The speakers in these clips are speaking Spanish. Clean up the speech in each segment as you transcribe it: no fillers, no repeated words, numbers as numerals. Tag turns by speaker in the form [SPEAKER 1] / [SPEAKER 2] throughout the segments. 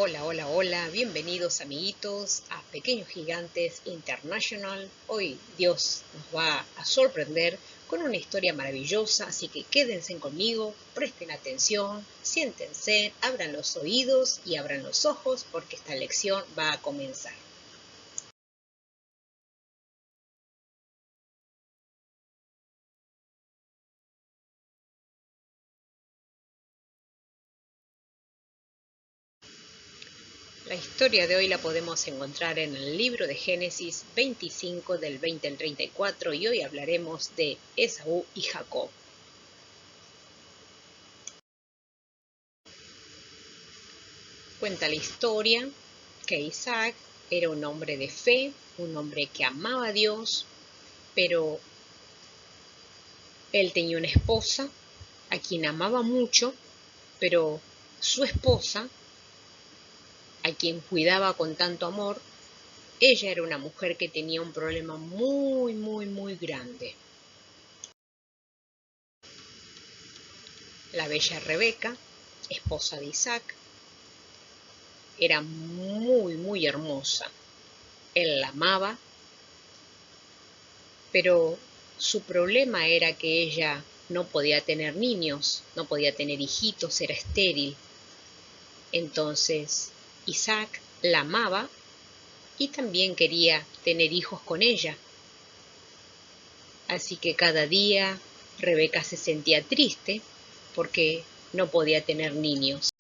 [SPEAKER 1] Hola, hola, hola, bienvenidos amiguitos a Pequeños Gigantes International. Hoy Dios nos va a sorprender con una historia maravillosa, así que quédense conmigo, presten atención, siéntense, abran los oídos y abran los ojos porque esta lección va a comenzar. La historia de hoy la podemos encontrar en el libro de Génesis 25 del 20 al 34 y hoy hablaremos de Esaú y Jacob. Cuenta la historia que Isaac era un hombre de fe, un hombre que amaba a Dios, pero él tenía una esposa a quien amaba mucho, pero su esposa, a quien cuidaba con tanto amor, ella era una mujer que tenía un problema muy grande. La bella Rebeca, esposa de Isaac, era muy hermosa. Él la amaba, pero su problema era que ella no podía tener niños, no podía tener hijitos, era estéril. Entonces Isaac la amaba y también quería tener hijos con ella. Así que cada día Rebeca se sentía triste porque no podía tener niños.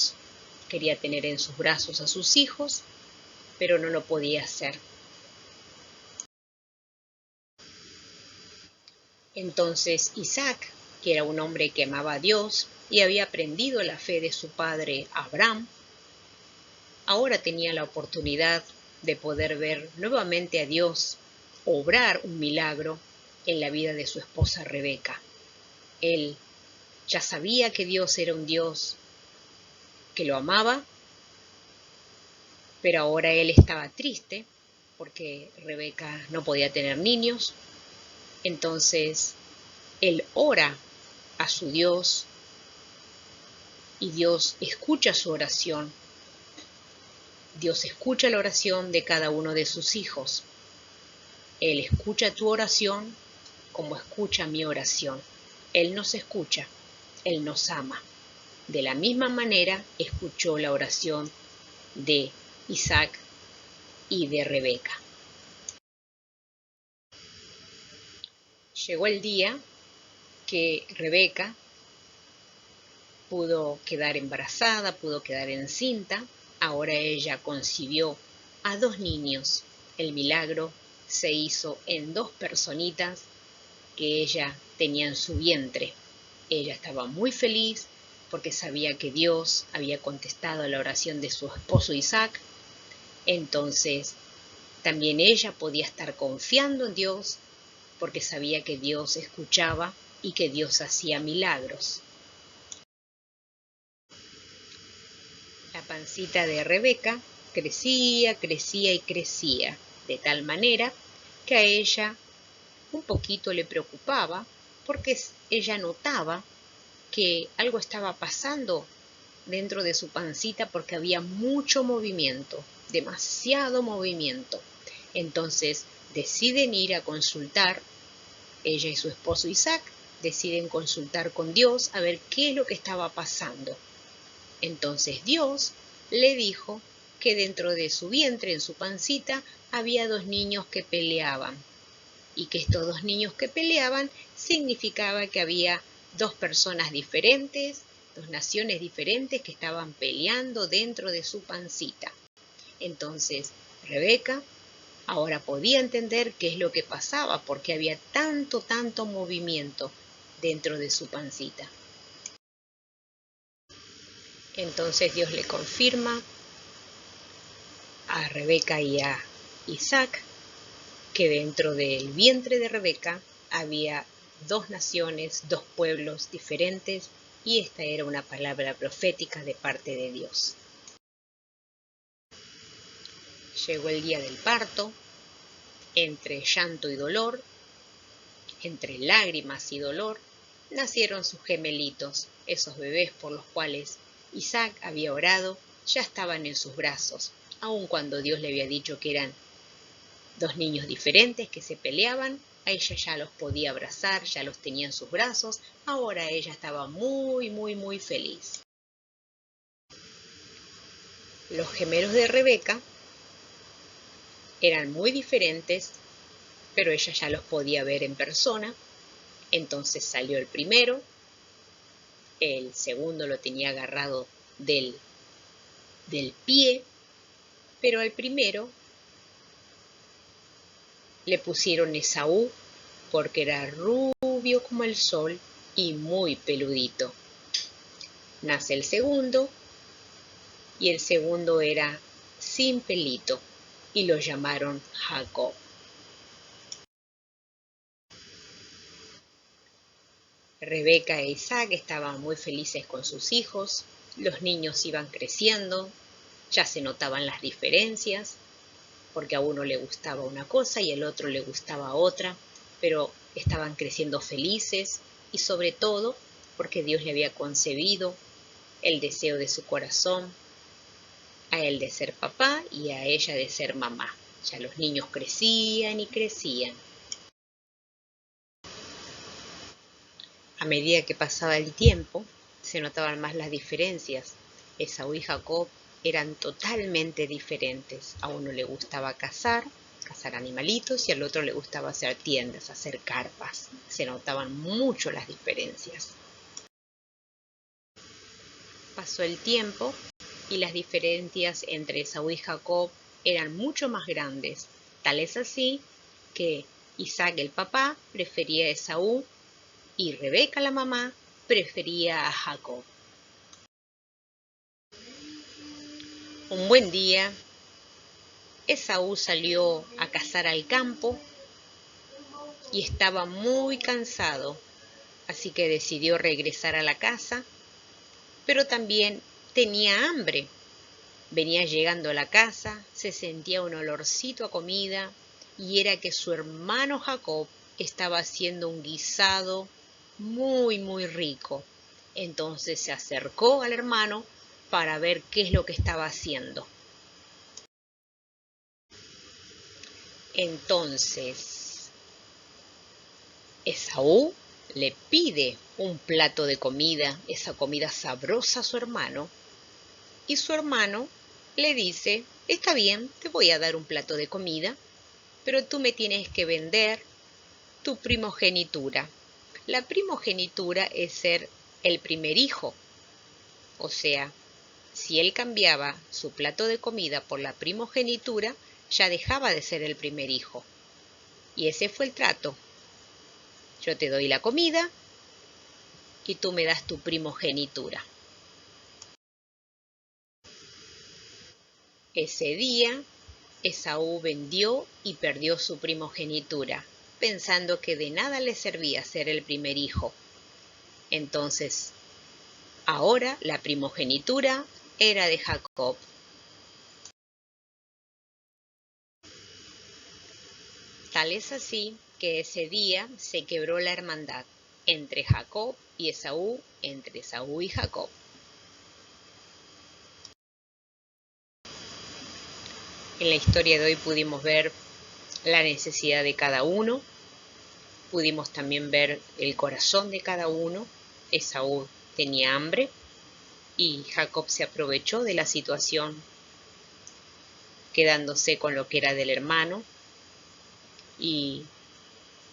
[SPEAKER 1] Quería tener en sus brazos a sus hijos, pero no lo podía hacer. Entonces Isaac, que era un hombre que amaba a Dios y había aprendido la fe de su padre Abraham, ahora tenía la oportunidad de poder ver nuevamente a Dios obrar un milagro en la vida de su esposa Rebeca. Él ya sabía que Dios era un Dios que lo amaba, pero ahora él estaba triste porque Rebeca no podía tener niños. Entonces él ora a su Dios y Dios escucha su oración. Dios escucha la oración de cada uno de sus hijos. Él escucha tu oración como escucha mi oración. Él nos escucha, Él nos ama. De la misma manera escuchó la oración de Isaac y de Rebeca. Llegó el día que Rebeca pudo quedar embarazada, pudo quedar encinta. Ahora ella concibió a 2 niños. El milagro se hizo en 2 personitas que ella tenía en su vientre. Ella estaba muy feliz porque sabía que Dios había contestado a la oración de su esposo Isaac. Entonces también ella podía estar confiando en Dios porque sabía que Dios escuchaba y que Dios hacía milagros. La pancita de Rebeca crecía y crecía, de tal manera que a ella un poquito le preocupaba porque ella notaba que algo estaba pasando dentro de su pancita porque había mucho movimiento, demasiado movimiento. Entonces deciden ir a consultar, ella y su esposo Isaac deciden consultar con Dios a ver qué es lo que estaba pasando. Entonces Dios le dijo que dentro de su vientre, en su pancita, había 2 niños que peleaban. Y que estos 2 niños que peleaban significaba que había 2 personas diferentes, 2 naciones diferentes que estaban peleando dentro de su pancita. Entonces Rebeca ahora podía entender qué es lo que pasaba, porque había tanto movimiento dentro de su pancita. Entonces Dios le confirma a Rebeca y a Isaac que dentro del vientre de Rebeca había 2 naciones, 2 pueblos diferentes, y esta era una palabra profética de parte de Dios. Llegó el día del parto, entre llanto y dolor, entre lágrimas y dolor, nacieron sus gemelitos, esos bebés por los cuales Isaac había orado ya estaban en sus brazos, aun cuando Dios le había dicho que eran dos niños diferentes que se peleaban. A ella ya los podía abrazar, ya los tenía en sus brazos. Ahora ella estaba muy, muy, muy feliz. Los gemelos de Rebeca eran muy diferentes, pero ella ya los podía ver en persona. Entonces salió el primero, el segundo lo tenía agarrado del pie, pero al primero le pusieron Esaú porque era rubio como el sol y muy peludito. Nace el segundo y el segundo era sin pelito y lo llamaron Jacob. Rebeca e Isaac estaban muy felices con sus hijos, los niños iban creciendo, ya se notaban las diferencias, porque a uno le gustaba una cosa y al otro le gustaba otra, pero estaban creciendo felices y sobre todo porque Dios le había concebido el deseo de su corazón, a él de ser papá y a ella de ser mamá. Ya los niños crecían y crecían. A medida que pasaba el tiempo, se notaban más las diferencias. Esaú y Jacob eran totalmente diferentes. A uno le gustaba cazar animalitos, y al otro le gustaba hacer tiendas, hacer carpas. Se notaban mucho las diferencias. Pasó el tiempo y las diferencias entre Esaú y Jacob eran mucho más grandes. Tal es así que Isaac el papá prefería a Esaú y Rebeca la mamá prefería a Jacob. Un buen día, Esaú salió a cazar al campo y estaba muy cansado, así que decidió regresar a la casa, pero también tenía hambre. Venía llegando a la casa, se sentía un olorcito a comida y era que su hermano Jacob estaba haciendo un guisado muy, muy rico. Entonces se acercó al hermano para ver qué es lo que estaba haciendo. Entonces Esaú le pide un plato de comida, esa comida sabrosa a su hermano, y su hermano le dice: está bien, te voy a dar un plato de comida, pero tú me tienes que vender tu primogenitura. La primogenitura es ser el primer hijo. O sea, si él cambiaba su plato de comida por la primogenitura, ya dejaba de ser el primer hijo. Y ese fue el trato. Yo te doy la comida y tú me das tu primogenitura. Ese día, Esaú vendió y perdió su primogenitura, pensando que de nada le servía ser el primer hijo. Entonces, ahora la primogenitura era de Jacob. Tal es así que ese día se quebró la hermandad entre Jacob y Esaú, entre Esaú y Jacob. En la historia de hoy pudimos ver la necesidad de cada uno, pudimos también ver el corazón de cada uno. Esaú tenía hambre y Jacob se aprovechó de la situación quedándose con lo que era del hermano, y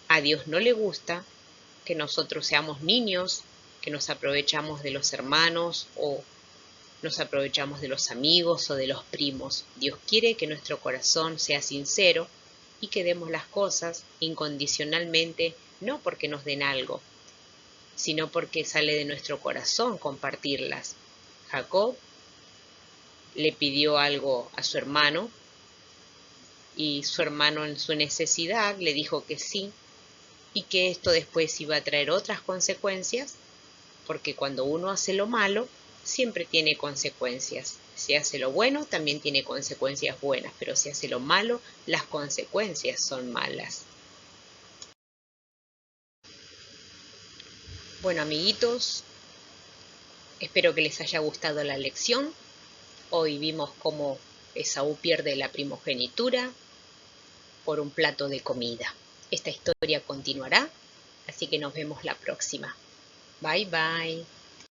[SPEAKER 1] a Dios no le gusta que nosotros seamos niños, que nos aprovechamos de los hermanos o nos aprovechamos de los amigos o de los primos. Dios quiere que nuestro corazón sea sincero y que demos las cosas incondicionalmente, no porque nos den algo, sino porque sale de nuestro corazón compartirlas. Jacob le pidió algo a su hermano y su hermano en su necesidad le dijo que sí, y que esto después iba a traer otras consecuencias, porque cuando uno hace lo malo, siempre tiene consecuencias. Si hace lo bueno, también tiene consecuencias buenas, pero si hace lo malo, las consecuencias son malas. Bueno, amiguitos, espero que les haya gustado la lección. Hoy vimos cómo Esaú pierde la primogenitura por un plato de comida. Esta historia continuará, así que nos vemos la próxima. Bye bye.